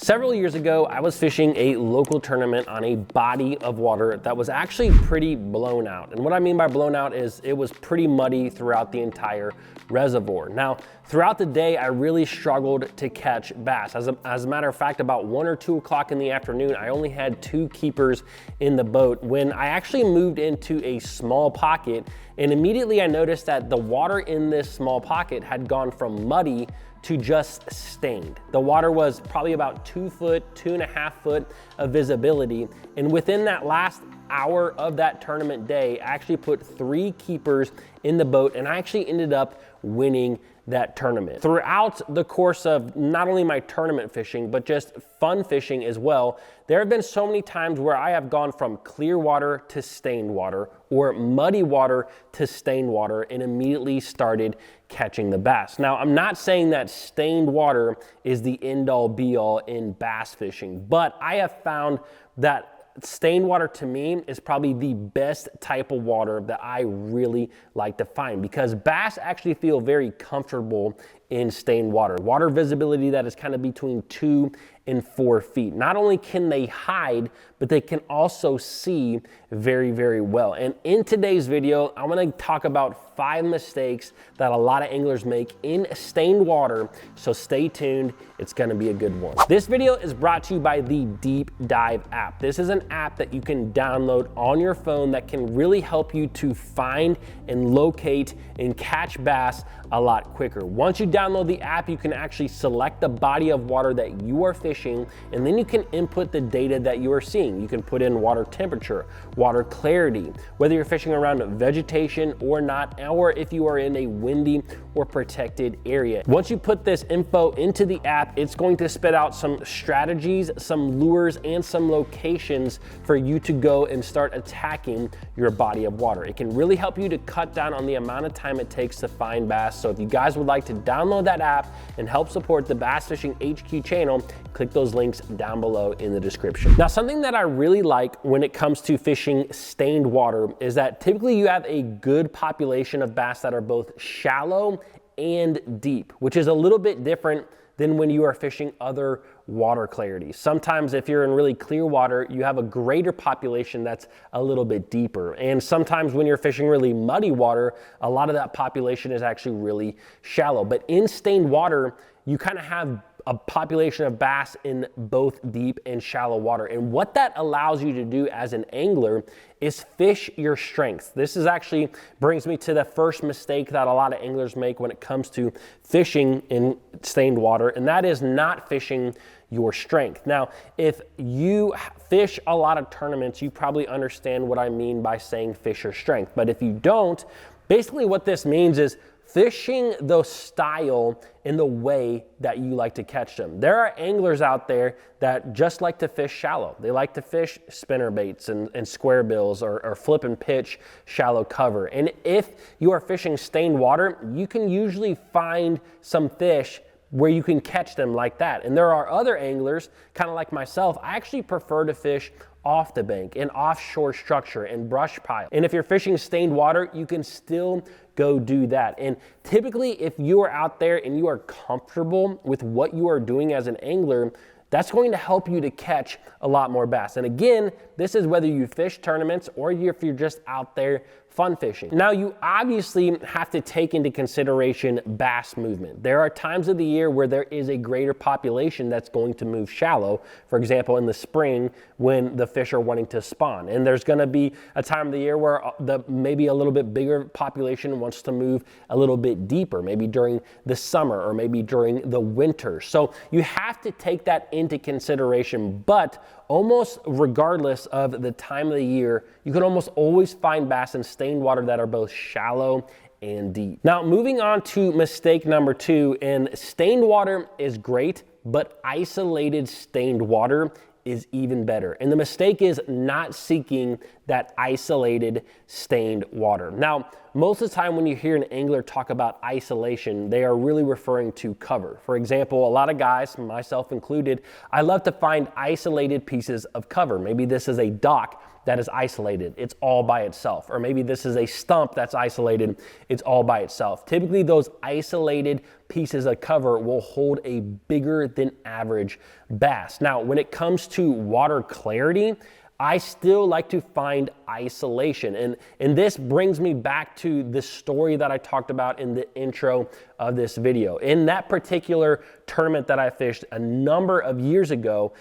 Several years ago, I was fishing a local tournament on a body of water that was actually pretty blown out. And what I mean by blown out is it was pretty muddy throughout the entire reservoir. Now, throughout the day, I really struggled to catch bass. As a matter of fact, about 1 or 2 o'clock in the afternoon, I only had 2 keepers in the boat when I actually moved into a small pocket, and immediately I noticed that the water in this small pocket had gone from muddy to just stained. The water was probably about 2 foot, 2.5 foot of visibility. And within that last hour of that tournament day, I actually put 3 keepers in the boat, and I actually ended up winning that tournament. Throughout the course of not only my tournament fishing, but just fun fishing as well, there have been so many times where I have gone from clear water to stained water or muddy water to stained water and immediately started catching the bass. Now, I'm not saying that stained water is the end all be all in bass fishing, but I have found that stained water to me is probably the best type of water that I really like to find, because bass actually feel very comfortable in stained water. Water visibility that is kind of between 2 and 4 feet. Not only can they hide, but they can also see very, very well. And in today's video, I'm gonna talk about 5 mistakes that a lot of anglers make in stained water, so stay tuned, it's gonna be a good one. This video is brought to you by the Deep Dive app. This is an app that you can download on your phone that can really help you to find and locate and catch bass a lot quicker. Once you download the app, you can actually select the body of water that you are fishing, and then you can input the data that you are seeing. You can put in water temperature, water clarity, whether you're fishing around vegetation or not, or if you are in a windy or protected area. Once you put this info into the app, it's going to spit out some strategies, some lures, and some locations for you to go and start attacking your body of water. It can really help you to cut down on the amount of time it takes to find bass. So if you guys would like to download that app and help support the Bass Fishing HQ channel, click those links down below in the description. Now, something that I really like when it comes to fishing stained water is that typically you have a good population of bass that are both shallow and deep, which is a little bit different than when you are fishing other water clarity. Sometimes if you're in really clear water, you have a greater population that's a little bit deeper. And sometimes when you're fishing really muddy water, a lot of that population is actually really shallow. But in stained water, you kind of have a population of bass in both deep and shallow water. And what that allows you to do as an angler is fish your strengths. This is actually brings me to the first mistake that a lot of anglers make when it comes to fishing in stained water, and that is not fishing your strength. Now, if you fish a lot of tournaments, you probably understand what I mean by saying fish your strength. But if you don't, basically what this means is fishing the style in the way that you like to catch them. There are anglers out there that just like to fish shallow. They like to fish spinner baits and square bills or flip and pitch shallow cover. And if you are fishing stained water, you can usually find some fish where you can catch them like that. And there are other anglers, kind of like myself, I actually prefer to fish off the bank, in offshore structure, and brush pile. And if you're fishing stained water, you can still go do that. And typically, if you are out there and you are comfortable with what you are doing as an angler, that's going to help you to catch a lot more bass. And again, this is whether you fish tournaments or if you're just out there fun fishing. Now, you obviously have to take into consideration bass movement. There are times of the year where there is a greater population that's going to move shallow. For example, in the spring when the fish are wanting to spawn. And there's gonna be a time of the year where maybe a little bit bigger population wants to move a little bit deeper, maybe during the summer or maybe during the winter. So you have to take that into consideration, but almost regardless of the time of the year, you can almost always find bass in stained water that are both shallow and deep. Now, moving on to mistake number 2, and stained water is great, but isolated stained water is even better. And the mistake is not seeking that isolated stained water. Now, most of the time when you hear an angler talk about isolation, they are really referring to cover. For example, a lot of guys, myself included, I love to find isolated pieces of cover. Maybe this is a dock that is isolated, it's all by itself. Or maybe this is a stump that's isolated, it's all by itself. Typically those isolated pieces of cover will hold a bigger than average bass. Now, when it comes to water clarity, I still like to find isolation. And this brings me back to the story that I talked about in the intro of this video. In that particular tournament that I fished a number of years ago,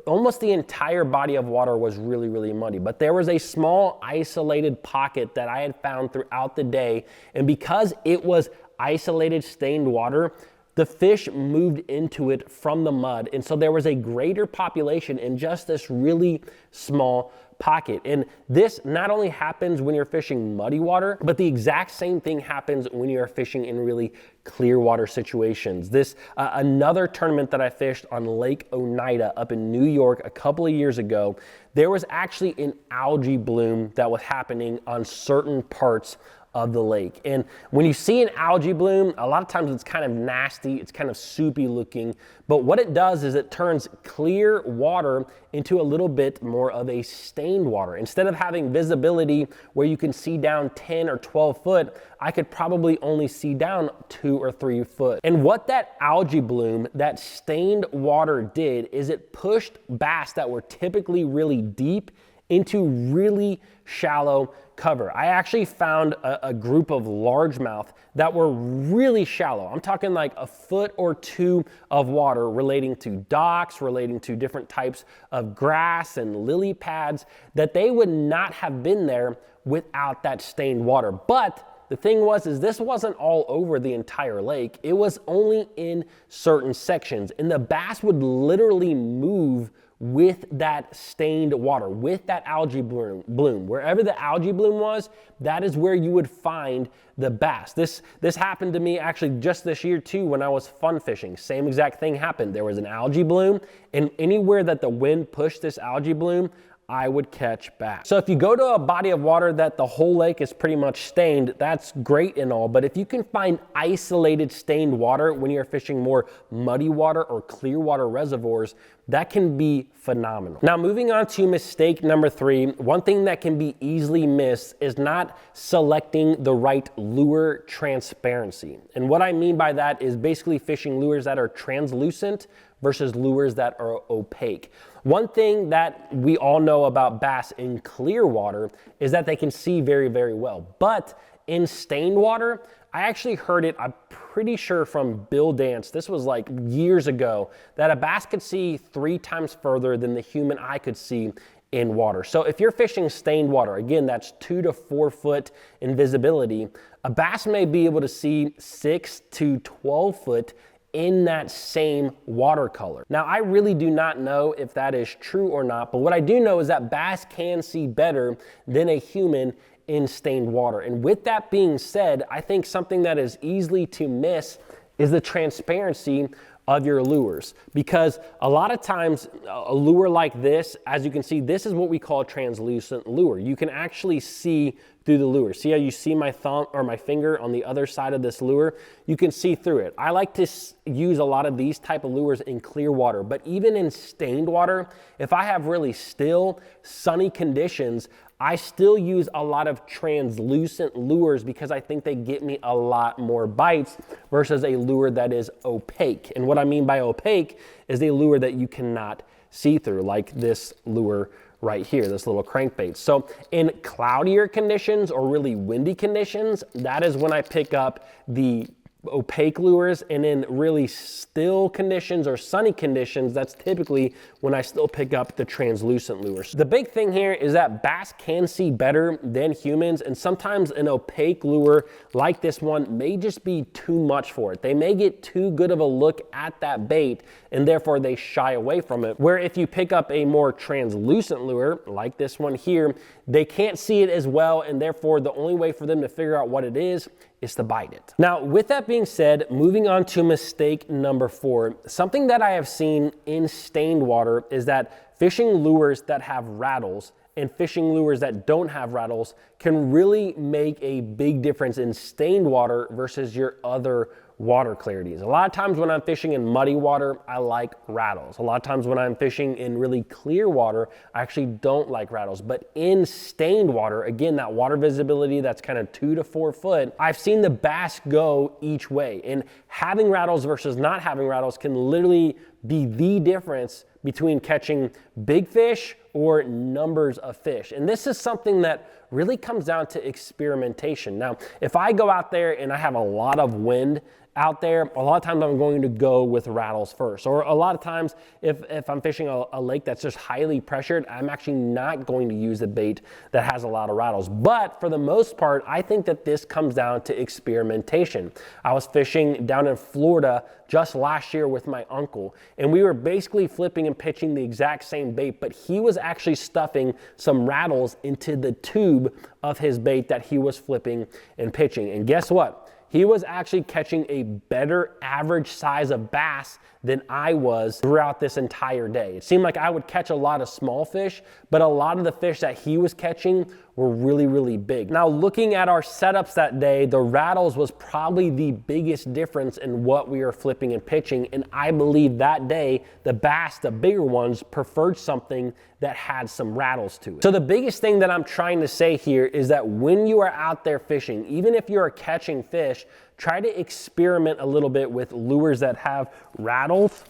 almost the entire body of water was really, really muddy. But there was a small isolated pocket that I had found throughout the day. And because it was isolated stained water, the fish moved into it from the mud. And so there was a greater population in just this really small pocket. And this not only happens when you're fishing muddy water, but the exact same thing happens when you're fishing in really clear water situations. This, another tournament that I fished on Lake Oneida up in New York a couple of years ago, there was actually an algae bloom that was happening on certain parts of the lake. And when you see an algae bloom, a lot of times it's kind of nasty, it's kind of soupy looking, but what it does is it turns clear water into a little bit more of a stained water. Instead of having visibility where you can see down 10 or 12 foot, I could probably only see down 2 or 3 foot. And what that algae bloom, that stained water did is it pushed bass that were typically really deep into really shallow cover. I actually found a group of largemouth that were really shallow. I'm talking like a foot or 2 of water relating to docks, relating to different types of grass and lily pads, that they would not have been there without that stained water. But the thing was, is this wasn't all over the entire lake. It was only in certain sections, and the bass would literally move with that stained water, with that algae bloom. Wherever the algae bloom was, that is where you would find the bass. This happened to me actually just this year too when I was fun fishing. Same exact thing happened. There was an algae bloom, and anywhere that the wind pushed this algae bloom, I would catch bass. So if you go to a body of water that the whole lake is pretty much stained, that's great and all, but if you can find isolated stained water when you're fishing more muddy water or clear water reservoirs, that can be phenomenal. Now, moving on to mistake number 3, one thing that can be easily missed is not selecting the right lure transparency. And what I mean by that is basically fishing lures that are translucent versus lures that are opaque. One thing that we all know about bass in clear water is that they can see very, very well. But in stained water, I actually heard it, I'm pretty sure from Bill Dance, this was like years ago, that a bass could see 3 times further than the human eye could see in water. So if you're fishing stained water, again, that's 2 to 4 foot in visibility, a bass may be able to see 6 to 12 foot in that same watercolor. Now, I really do not know if that is true or not, but what I do know is that bass can see better than a human in stained water. And with that being said, I think something that is easily to miss is the transparency of your lures, because a lot of times a lure like this, as you can see, this is what we call a translucent lure. You can actually see through the lure. See how you see my thumb or my finger on the other side of this lure? You can see through it. I like to use a lot of these type of lures in clear water, but even in stained water, if I have really still, sunny conditions, I still use a lot of translucent lures because I think they get me a lot more bites versus a lure that is opaque. And what I mean by opaque is a lure that you cannot see through, like this lure right here, this little crankbait. So in cloudier conditions or really windy conditions, that is when I pick up the opaque lures, and in really still conditions or sunny conditions, that's typically when I still pick up the translucent lures. The big thing here is that bass can see better than humans, and sometimes an opaque lure like this one may just be too much for it. They may get too good of a look at that bait, and therefore they shy away from it. Where if you pick up a more translucent lure like this one here, they can't see it as well, and therefore the only way for them to figure out what it is to bite it. Now, with that being said, moving on to mistake number 4, something that I have seen in stained water is that fishing lures that have rattles and fishing lures that don't have rattles can really make a big difference in stained water versus your other water clarities. A lot of times when I'm fishing in muddy water, I like rattles. A lot of times when I'm fishing in really clear water, I actually don't like rattles. But in stained water, again, that water visibility that's kind of 2 to 4 foot, I've seen the bass go each way. And having rattles versus not having rattles can literally be the difference between catching big fish or numbers of fish. And this is something that really comes down to experimentation. Now, if I go out there and I have a lot of wind out there, a lot of times I'm going to go with rattles first. Or a lot of times, if I'm fishing a lake that's just highly pressured, I'm actually not going to use a bait that has a lot of rattles. But for the most part, I think that this comes down to experimentation. I was fishing down in Florida just last year with my uncle, and we were basically flipping and pitching the exact same bait, but he was actually stuffing some rattles into the tube of his bait that he was flipping and pitching. And guess what? He was actually catching a better average size of bass than I was throughout this entire day. It seemed like I would catch a lot of small fish, but a lot of the fish that he was catching were really, really big. Now, looking at our setups that day, the rattles was probably the biggest difference in what we were flipping and pitching. And I believe that day, the bass, the bigger ones, preferred something that had some rattles to it. So the biggest thing that I'm trying to say here is that when you are out there fishing, even if you are catching fish, try to experiment a little bit with lures that have rattles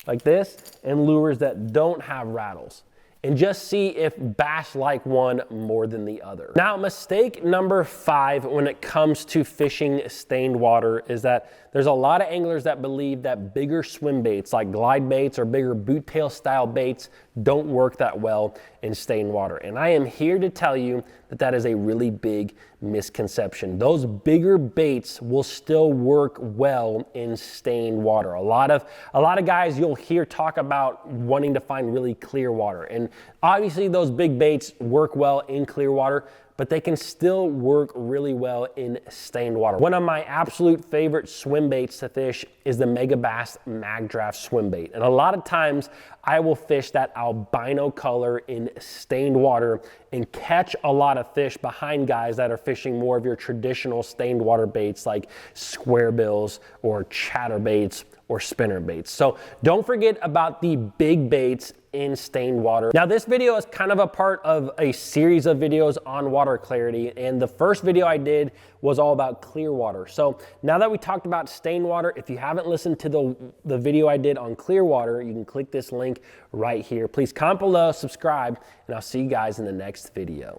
like this and lures that don't have rattles, and just see if bass like one more than the other. Now, mistake number 5 when it comes to fishing stained water is that there's a lot of anglers that believe that bigger swim baits like glide baits or bigger boot tail style baits don't work that well in stained water. And I am here to tell you that that is a really big misconception. Those bigger baits will still work well in stained water. A lot of guys you'll hear talk about wanting to find really clear water. And obviously those big baits work well in clear water, but they can still work really well in stained water. One of my absolute favorite swim baits to fish is the Megabass Mag Draft swim bait. And a lot of times I will fish that albino color in stained water and catch a lot of fish behind guys that are fishing more of your traditional stained water baits like square bills or chatterbaits or spinner baits. So don't forget about the big baits in stained water. Now, this video is kind of a part of a series of videos on water clarity, and the first video I did was all about clear water. So now that we talked about stained water, if you haven't listened to the video I did on clear water, you can click this link right here. Please comment below, subscribe, and I'll see you guys in the next video.